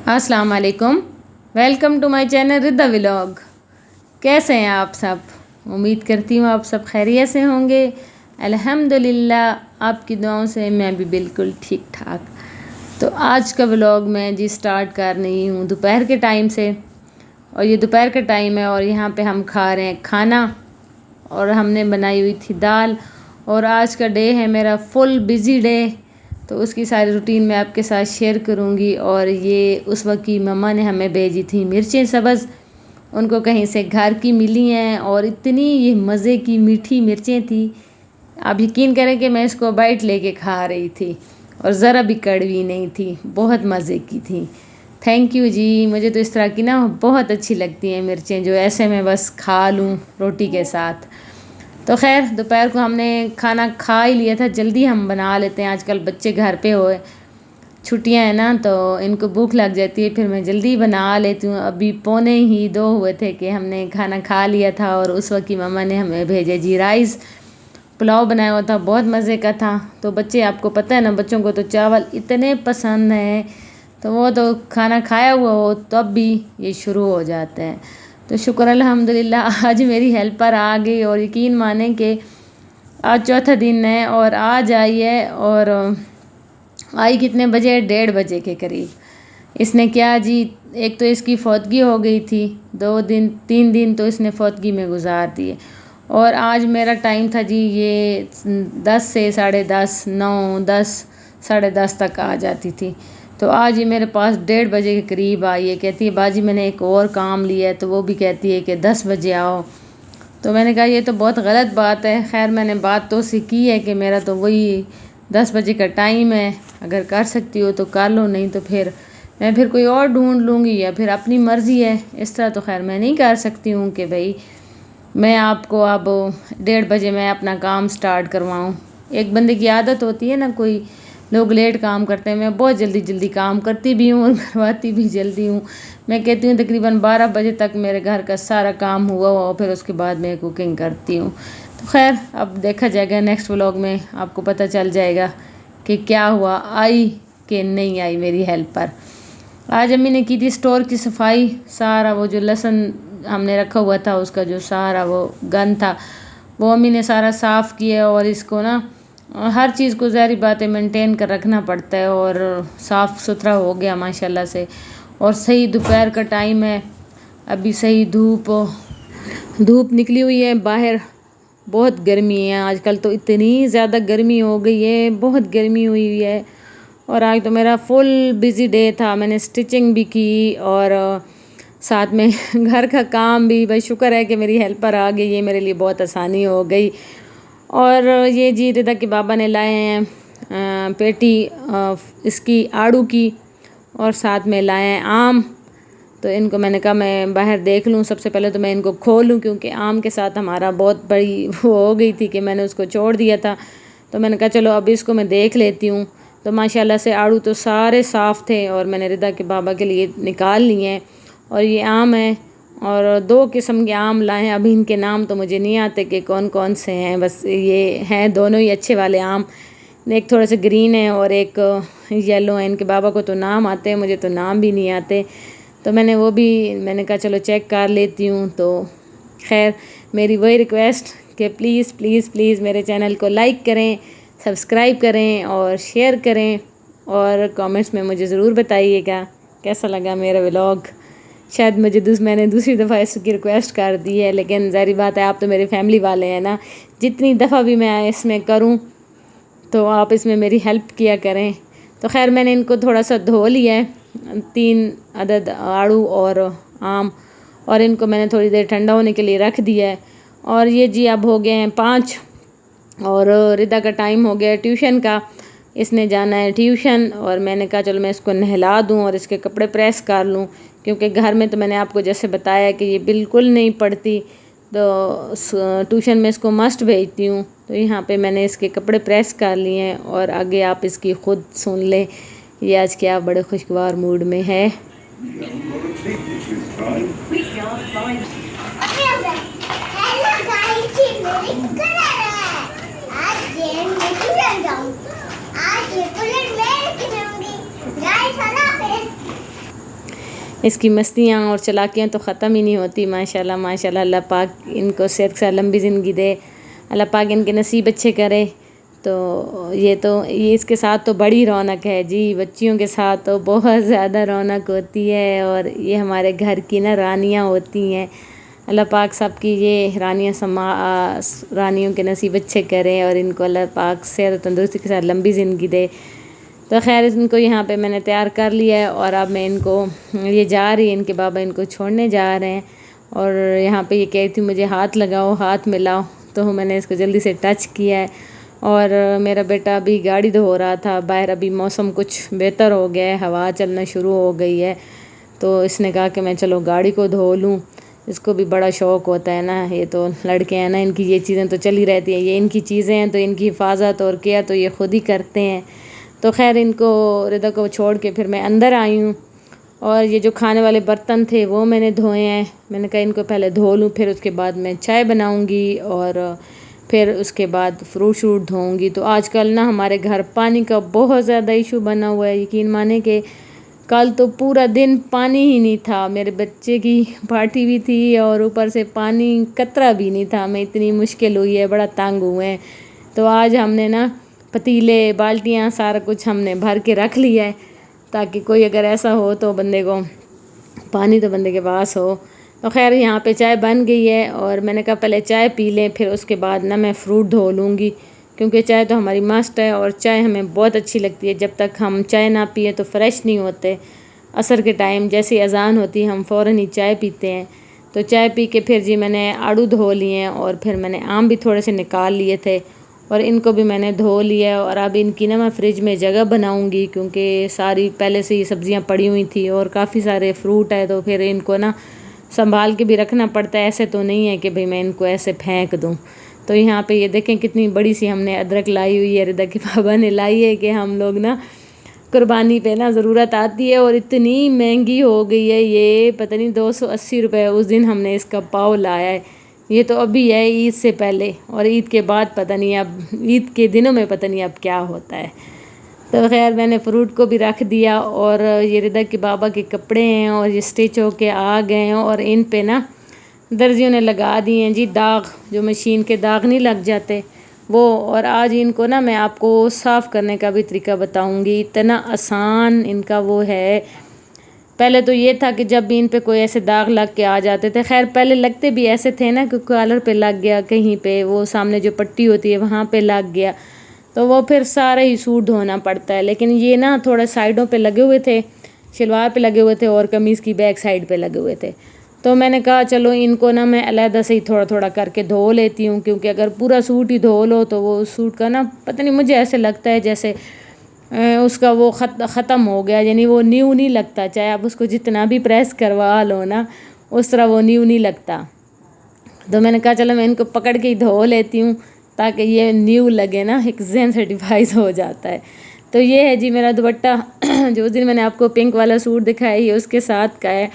अस्सलाम वालेकुम। Welcome to my channel Rida vlog. कैसे हैं आप सब? उम्मीद करती हूँ आप सब खैरियत से होंगे। अल्हम्दुलिल्लाह आपकी दुआओं से मैं भी बिल्कुल ठीक ठाक। तो आज का व्लॉग मैं जी स्टार्ट कर रही हूँ दोपहर के टाइम से, और ये दोपहर का टाइम है और यहाँ पे हम खा रहे हैं खाना, और हमने बनाई हुई थी दाल। और आज का डे है मेरा फुल बिज़ी डे, तो उसकी सारी रूटीन मैं आपके साथ शेयर करूँगी। और ये उस वक्त की मम्मा ने हमें भेजी थी मिर्चें सब्ज़, उनको कहीं से घर की मिली हैं, और इतनी ये मज़े की मीठी मिर्चें थी, आप यकीन करें कि मैं इसको बाइट लेके खा रही थी, और ज़रा भी कड़वी नहीं थी, बहुत मज़े की थी। थैंक यू जी। मुझे तो इस तरह की ना बहुत अच्छी लगती हैं मिर्चें, जो ऐसे मैं बस खा लूँ रोटी के साथ। तो खैर दोपहर को हमने खाना खा ही लिया था, जल्दी हम बना लेते हैं। आजकल बच्चे घर पे होए, छुट्टियां हैं ना, तो इनको भूख लग जाती है, फिर मैं जल्दी बना लेती हूँ। अभी 1:45 हुए थे कि हमने खाना खा लिया था, और उस वक्त की मम्मा ने हमें भेजे जी राइस, पुलाव बनाया हुआ था, बहुत मज़े का था। तो बच्चे, आपको पता है ना, बच्चों को तो चावल इतने पसंद हैं, तो वो तो खाना खाया हुआ हो तब भी ये शुरू हो जाते हैं। तो शुक्र अल्हम्दुलिल्लाह आज मेरी हेल्पर आ गई, और यकीन माने कि आज चौथा दिन है और आज आई है। और आई कितने बजे? 1:30 के करीब। इसने क्या जी, एक तो इसकी फौतगी हो गई थी, 2 दिन 3 दिन तो इसने फौतगी में गुजार दिए। और आज मेरा टाइम था जी, ये 10 से 10:30, 9, 10, 10:30 तक आ जाती थी। तो आज ये मेरे पास 1:30 के करीब आई है। कहती है बाजी मैंने एक और काम लिया है, तो वो भी कहती है कि 10 बजे आओ। तो मैंने कहा ये तो बहुत गलत बात है। खैर मैंने बात तो उससे की है कि मेरा तो वही 10 बजे का टाइम है, अगर कर सकती हो तो कर लो, नहीं तो फिर मैं फिर कोई और ढूंढ लूँगी, या फिर अपनी मर्ज़ी है। इस तरह तो खैर मैं नहीं कर सकती हूँ कि भाई मैं आपको अब 1:30 मैं अपना काम स्टार्ट करवाऊँ। एक बंदे की आदत होती है ना, कोई लोग लेट काम करते हैं, मैं बहुत जल्दी जल्दी काम करती भी हूँ और करवाती भी जल्दी हूँ। मैं कहती हूँ तकरीबन 12 बजे तक मेरे घर का सारा काम हुआ और फिर उसके बाद मैं कुकिंग करती हूँ। तो खैर अब देखा जाएगा, नेक्स्ट व्लॉग में आपको पता चल जाएगा कि क्या हुआ, आई कि नहीं आई मेरी हेल्पर। आज अम्मी ने की थी स्टोर की सफाई, सारा वो जो लहसुन हमने रखा हुआ था उसका जो सारा वो गंद था, वो अम्मी ने सारा साफ़ किया। और इसको ना हर चीज़ को ज़ाहिर बात है मेंटेन कर रखना पड़ता है, और साफ़ सुथरा हो गया माशाल्लाह से। और सही दोपहर का टाइम है, अभी सही धूप निकली हुई है बाहर। बहुत गर्मी है आजकल, तो इतनी ज़्यादा गर्मी हो गई है, बहुत गर्मी हुई हुई है। और आज तो मेरा फुल बिज़ी डे था, मैंने स्टिचिंग भी की और साथ में घर का काम भी। बस शुक्र है कि मेरी हेल्पर आ गई, ये मेरे लिए बहुत आसानी हो गई। और ये जी रिदा के बाबा ने लाए हैं पेटी इसकी आड़ू की, और साथ में लाए हैं आम। तो इनको मैंने कहा मैं बाहर देख लूँ, सबसे पहले तो मैं इनको खोलूँ, क्योंकि आम के साथ हमारा बहुत बड़ी वो हो गई थी कि मैंने उसको छोड़ दिया था। तो मैंने कहा चलो अब इसको मैं देख लेती हूँ। तो माशाल्लाह से आड़ू तो सारे साफ़ थे, और मैंने रिदा के बाबा के लिए निकाल लिए हैं। और ये आम है, और 2 किस्म के आम लाए हैं। अभी इनके नाम तो मुझे नहीं आते कि कौन कौन से हैं, बस ये हैं दोनों ही अच्छे वाले आम। एक थोड़ा सा ग्रीन है और एक येलो है। इनके बाबा को तो नाम आते हैं, मुझे तो नाम भी नहीं आते। तो मैंने कहा चलो चेक कर लेती हूँ। तो खैर मेरी वही रिक्वेस्ट कि प्लीज़ प्लीज़ प्लीज़ मेरे चैनल को लाइक करें, सब्सक्राइब करें और शेयर करें, और कमेंट्स में मुझे ज़रूर बताइएगा कैसा लगा मेरा व्लॉग। शायद मैंने दूसरी दफ़ा इसकी रिक्वेस्ट कर दी है, लेकिन ज़ाहिर बात है आप तो मेरे फैमिली वाले हैं ना, जितनी दफ़ा भी मैं इसमें करूं तो आप इसमें मेरी हेल्प किया करें। तो खैर मैंने इनको थोड़ा सा धो लिया है, 3 अदद आड़ू और आम, और इनको मैंने थोड़ी देर ठंडा होने के लिए रख दिया है। और ये जी अब हो गए हैं 5, और रिदा का टाइम हो गया है ट्यूशन का, इसने जाना है ट्यूशन। और मैंने कहा चलो मैं इसको नहला दूँ और इसके कपड़े प्रेस कर लूँ, क्योंकि घर में तो मैंने आपको जैसे बताया कि ये बिल्कुल नहीं पढ़ती, तो ट्यूशन में इसको मस्ट भेजती हूँ। तो यहाँ पे मैंने इसके कपड़े प्रेस कर लिए हैं, और आगे आप इसकी ख़ुद सुन लें ये आज क्या बड़े खुशगवार मूड में है। इसकी मस्तियाँ और चालाकियाँ तो ख़त्म ही नहीं होती। माशाल्लाह माशाल्लाह, अल्लाह पाक इनको सेहत के साथ लंबी ज़िंदगी दे, अल्लाह पाक इनके नसीब अच्छे करे। तो ये इसके साथ तो बड़ी रौनक है जी, बच्चियों के साथ तो बहुत ज़्यादा रौनक होती है। और ये हमारे घर की ना रानियाँ होती हैं। अल्लाह पाक सब की ये रानियों के नसीब अच्छे करें और इनको अल्लाह पाक सेहत और तंदुरुस्ती के साथ लंबी ज़िंदगी दे। तो खैर इनको यहाँ पे मैंने तैयार कर लिया है और अब मैं इनको ये जा रही है, इनके बाबा इनको छोड़ने जा रहे हैं। और यहाँ पे ये कह रही थी मुझे हाथ लगाओ, हाथ मिलाओ, तो मैंने इसको जल्दी से टच किया है। और मेरा बेटा अभी गाड़ी धो रहा था बाहर, अभी मौसम कुछ बेहतर हो गया है, हवा चलना शुरू हो गई है, तो इसने कहा कि मैं चलो गाड़ी को धो लूँ। इसको भी बड़ा शौक़ होता है ना, ये तो लड़के हैं ना, इनकी ये चीज़ें तो चली रहती हैं, ये इनकी चीज़ें हैं तो इनकी हिफाजत और केयर तो ये ख़ुद ही करते हैं। तो खैर इनको रिदा को छोड़ के फिर मैं अंदर आई हूँ। और ये जो खाने वाले बर्तन थे वो मैंने धोए हैं। मैंने कहा इनको पहले धो लूँ, फिर उसके बाद मैं चाय बनाऊँगी और फिर उसके बाद फ्रूट शूट धोऊँगी। तो आजकल ना हमारे घर पानी का बहुत ज़्यादा इशू बना हुआ है। यकीन माने कि कल तो पूरा दिन पानी ही नहीं था, मेरे बच्चे की पार्टी भी थी और ऊपर से पानी कतरा भी नहीं था। हमें इतनी मुश्किल हुई है, बड़ा तंग हुए हैं। तो आज हमने ना पतीले, बाल्टियाँ, सारा कुछ हमने भर के रख लिया है ताकि कोई अगर ऐसा हो तो बंदे को पानी तो बंदे के पास हो। तो खैर यहाँ पे चाय बन गई है और मैंने कहा पहले चाय पी लें, फिर उसके बाद ना मैं फ़्रूट धो लूँगी, क्योंकि चाय तो हमारी मस्ट है और चाय हमें बहुत अच्छी लगती है। जब तक हम चाय ना पिए तो फ्रेश नहीं होते। असर के टाइम जैसे अज़ान होती है हम फ़ौरन ही चाय पीते हैं। तो चाय पी के फिर जी मैंने आड़ू धो लिए हैं और फिर मैंने आम भी थोड़े से निकाल लिए थे और इनको भी मैंने धो लिया। और अब इनकी ना मैं फ़्रिज में जगह बनाऊंगी, क्योंकि सारी पहले से ही सब्ज़ियां पड़ी हुई थी और काफ़ी सारे फ्रूट है, तो फिर इनको ना संभाल के भी रखना पड़ता है। ऐसे तो नहीं है कि भाई मैं इनको ऐसे फेंक दूं। तो यहाँ पे ये देखें कितनी बड़ी सी हमने अदरक लाई हुई है, रिदा के बाबा ने लाई है कि हम लोग ना कुर्बानी पे ना ज़रूरत आती है। और इतनी महंगी हो गई है ये, पता नहीं 280 रुपये उस दिन हमने इसका पाव लाया है। ये तो अभी है ईद से पहले, और ईद के बाद पता नहीं, अब ईद के दिनों में पता नहीं अब क्या होता है। तो खैर मैंने फ़्रूट को भी रख दिया और ये रिदा के बाबा के कपड़े हैं और ये स्टिच होके आ गए हैं और इन पे ना दर्जियों ने लगा दिए हैं जी दाग, जो मशीन के दाग नहीं लग जाते वो। और आज इनको ना मैं आपको साफ़ करने का भी तरीका बताऊंगी, इतना आसान इनका वो है। पहले तो ये था कि जब भी इन पे कोई ऐसे दाग लग के आ जाते थे, खैर पहले लगते भी ऐसे थे ना कि कॉलर पे लग गया, कहीं पे वो सामने जो पट्टी होती है वहाँ पे लग गया, तो वो फिर सारा ही सूट धोना पड़ता है। लेकिन ये ना थोड़ा साइडों पे लगे हुए थे, शलवार पे लगे हुए थे और कमीज़ की बैक साइड पे लगे हुए थे। तो मैंने कहा चलो इनको ना मैं अलहदा से ही थोड़ा थोड़ा करके धो लेती हूँ, क्योंकि अगर पूरा सूट ही धो लो तो वो सूट का ना पता नहीं, मुझे ऐसे लगता है जैसे उसका वो ख़त्म हो गया, यानी वो न्यू नहीं लगता। चाहे आप उसको जितना भी प्रेस करवा लो ना, उस तरह वो न्यू नहीं लगता। तो मैंने कहा चलो मैं इनको पकड़ के ही धो लेती हूँ ताकि ये न्यू लगे ना, एक ज़हन सर्टिफाइज हो जाता है। तो ये है जी मेरा दुपट्टा जो उस दिन मैंने आपको पिंक वाला सूट दिखाया, ये उसके साथ का है।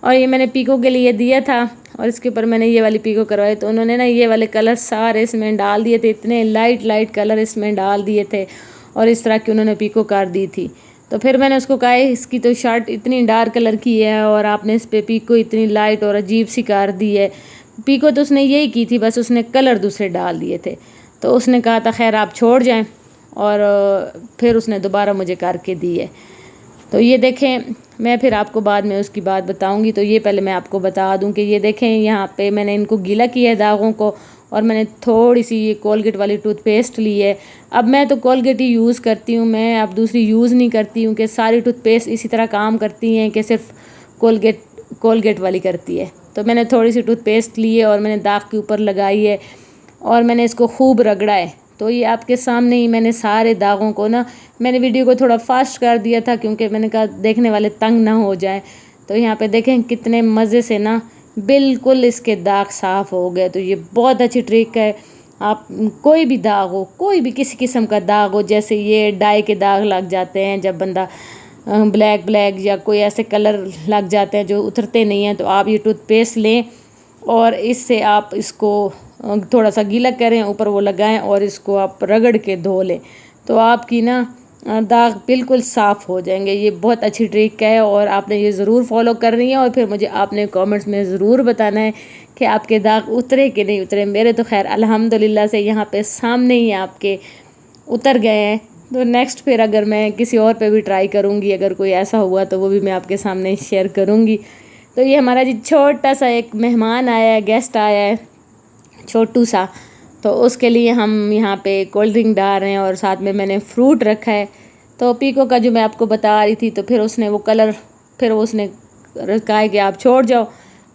और ये मैंने पीको के लिए दिया था और इसके ऊपर मैंने ये वाली पीको करवाई, तो उन्होंने ना ये वाले कलर सारे इसमें डाल दिए थे, इतने लाइट लाइट कलर इसमें डाल दिए थे और इस तरह की उन्होंने पीको कर दी थी। तो फिर मैंने उसको कहा इसकी तो शर्ट इतनी डार्क कलर की है और आपने इस पर पीको इतनी लाइट और अजीब सी कर दी है। पीको तो उसने यही की थी, बस उसने कलर दूसरे डाल दिए थे। तो उसने कहा था खैर आप छोड़ जाएं, और फिर उसने दोबारा मुझे करके दी है। तो ये देखें, मैं फिर आपको बाद में उसकी बात बताऊंगी। तो ये पहले मैं आपको बता दूं कि ये देखें यहाँ पे मैंने इनको गीला किया है दागों को, और मैंने थोड़ी सी ये कोलगेट वाली टूथपेस्ट ली है। अब मैं तो कोलगेट ही यूज़ करती हूँ, मैं अब दूसरी यूज़ नहीं करती हूँ कि सारी टूथपेस्ट इसी तरह काम करती हैं कि सिर्फ कोलगेट वाली करती है। तो मैंने थोड़ी सी टूथपेस्ट ली है और मैंने दाग के ऊपर लगाई है और मैंने इसको खूब रगड़ा है। तो ये आपके सामने ही मैंने सारे दागों को ना, मैंने वीडियो को थोड़ा फास्ट कर दिया था क्योंकि मैंने कहा देखने वाले तंग ना हो जाए। तो यहाँ पे देखें कितने मज़े से ना बिल्कुल इसके दाग साफ़ हो गए। तो ये बहुत अच्छी ट्रिक है। आप कोई भी दाग हो, कोई भी किसी किस्म का दाग हो, जैसे ये डाई के दाग लग जाते हैं जब बंदा ब्लैक या कोई ऐसे कलर लग जाते हैं जो उतरते नहीं हैं, तो आप ये टूथपेस्ट लें और इससे आप इसको थोड़ा सा गीला करें, ऊपर वो लगाएं और इसको आप रगड़ के धो लें। तो आपकी ना दाग बिल्कुल साफ़ हो जाएंगे। ये बहुत अच्छी ट्रिक है और आपने ये ज़रूर फॉलो करनी है और फिर मुझे आपने कमेंट्स में ज़रूर बताना है कि आपके दाग उतरे कि नहीं उतरे। मेरे तो खैर अल्हम्दुलिल्लाह से यहाँ पे सामने ही आपके उतर गए हैं। तो नेक्स्ट फिर अगर मैं किसी और पे भी ट्राई करूँगी, अगर कोई ऐसा हुआ तो वो भी मैं आपके सामने शेयर करूँगी। तो ये हमारा जी छोटा सा एक मेहमान आया है, गेस्ट आया है छोटू सा, तो उसके लिए हम यहाँ पे कोल्ड ड्रिंक डाल रहे हैं और साथ में मैंने फ्रूट रखा है। तो पीको का जो मैं आपको बता रही थी, तो फिर उसने वो कलर फिर उसने कहा है कि आप छोड़ जाओ,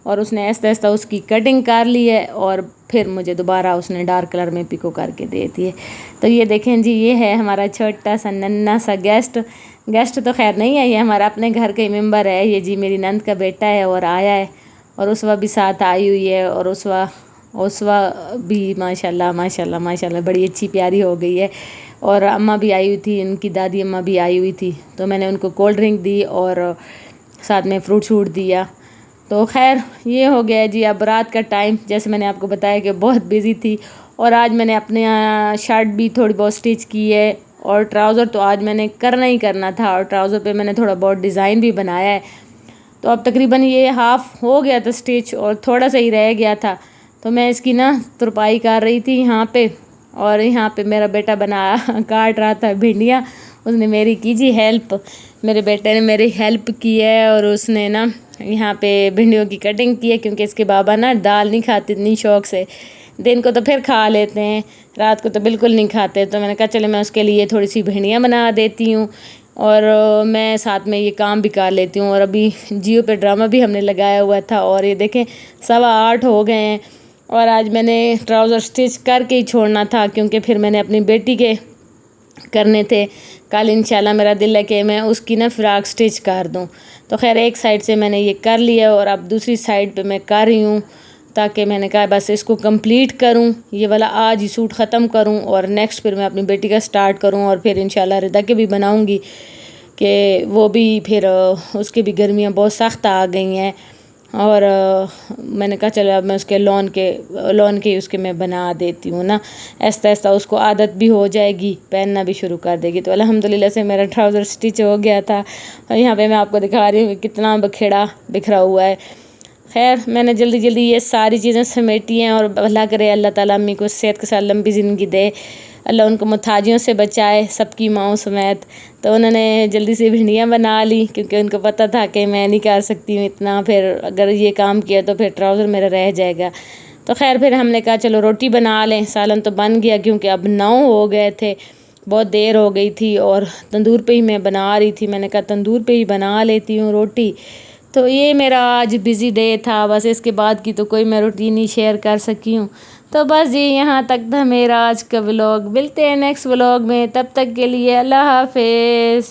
और उसने ऐसा ऐसा उसकी कटिंग कर ली है और फिर मुझे दोबारा उसने डार्क कलर में पिको करके दे दिए। तो ये देखें जी, ये है हमारा छोटा सा नन्ना सा गेस्ट तो खैर नहीं है, ये हमारा अपने घर का ही मेंबर है। ये जी मेरी नंद का बेटा है और आया है, और उसवा भी साथ आई हुई है, और उसवा भी माशाल्लाह माशाल्लाह माशाल्लाह बड़ी अच्छी प्यारी हो गई है। और अम्मा भी आई हुई थी, इनकी दादी अम्मा भी आई हुई थी, तो मैंने उनको कोल्ड ड्रिंक दी और साथ में फ्रूट शूट दिया। तो खैर ये हो गया जी। अब रात का टाइम, जैसे मैंने आपको बताया कि बहुत बिज़ी थी, और आज मैंने अपने शर्ट भी थोड़ी बहुत स्टिच की है, और ट्राउज़र तो आज मैंने करना ही करना था, और ट्राउज़र पे मैंने थोड़ा बहुत डिज़ाइन भी बनाया है। तो अब तकरीबन ये हाफ़ हो गया था स्टिच, और थोड़ा सा ही रह गया था। तो मैं इसकी ना तुरपाई कर रही थी यहाँ पे, और यहाँ पे मेरा बेटा काट रहा था भिंडियाँ। उसने मेरी की जी हेल्प, मेरे बेटे ने मेरी हेल्प की है, और उसने ना यहाँ पे भिंडियों की कटिंग की है, क्योंकि इसके बाबा ना दाल नहीं खाते इतनी शौक से। दिन को तो फिर खा लेते हैं, रात को तो बिल्कुल नहीं खाते। तो मैंने कहा चले मैं उसके लिए थोड़ी सी भिंडियाँ बना देती हूँ, और मैं साथ में ये काम भी कर लेती हूँ। और अभी जियो पे ड्रामा भी हमने लगाया हुआ था, और ये देखें 7:15 हो गए हैं, और आज मैंने ट्राउज़र स्टिच करके ही छोड़ना था, क्योंकि फिर मैंने अपनी बेटी के करने थे। कल इंशाल्लाह मेरा दिल है कि मैं उसकी ना फ़्रॉक स्टिच कर दूँ। तो खैर एक साइड से मैंने ये कर लिया, और अब दूसरी साइड पे मैं कर रही हूँ, ताकि मैंने कहा बस इसको कंप्लीट करूँ, ये वाला आज ही सूट ख़त्म करूँ, और नेक्स्ट फिर मैं अपनी बेटी का स्टार्ट करूँ। और फिर इंशाल्लाह रिदा के भी बनाऊँगी, कि वो भी फिर उसकी भी गर्मियाँ बहुत सख्त आ गई हैं। और मैंने कहा चलो अब मैं उसके लॉन के उसके मैं बना देती हूँ ना, ऐसा ऐसा उसको आदत भी हो जाएगी, पहनना भी शुरू कर देगी। तो अल्हम्दुलिल्लाह से मेरा ट्राउज़र स्टिच हो गया था, और यहाँ पे मैं आपको दिखा रही हूँ कि कितना बिखरा हुआ है। खैर मैंने जल्दी जल्दी ये सारी चीज़ें समेटी हैं, और भला करे अल्लाह ताला अम्मी को सेहत के साथ लंबी ज़िंदगी दे, अल्लाह उनको मुताजियों से बचाए, सबकी माओं समेत। तो उन्होंने जल्दी से भिंडियाँ बना ली, क्योंकि उनको पता था कि मैं नहीं कर सकती हूँ इतना, फिर अगर ये काम किया तो फिर ट्राउज़र मेरा रह जाएगा। तो खैर फिर हमने कहा चलो रोटी बना लें। सालन तो बन गया, क्योंकि अब 9 हो गए थे, बहुत देर हो गई थी, और तंदूर पे ही मैं बना रही थी। मैंने कहा तंदूर पे ही बना लेती हूँ रोटी। तो ये मेरा आज बिज़ी डे था, बस इसके बाद की तो कोई मैं रूटीन नहीं शेयर कर सकी हूँ। तो बस ये यहाँ तक था मेरा आज का व्लॉग। मिलते हैं नेक्स्ट व्लॉग में, तब तक के लिए अल्लाह हाफिज़।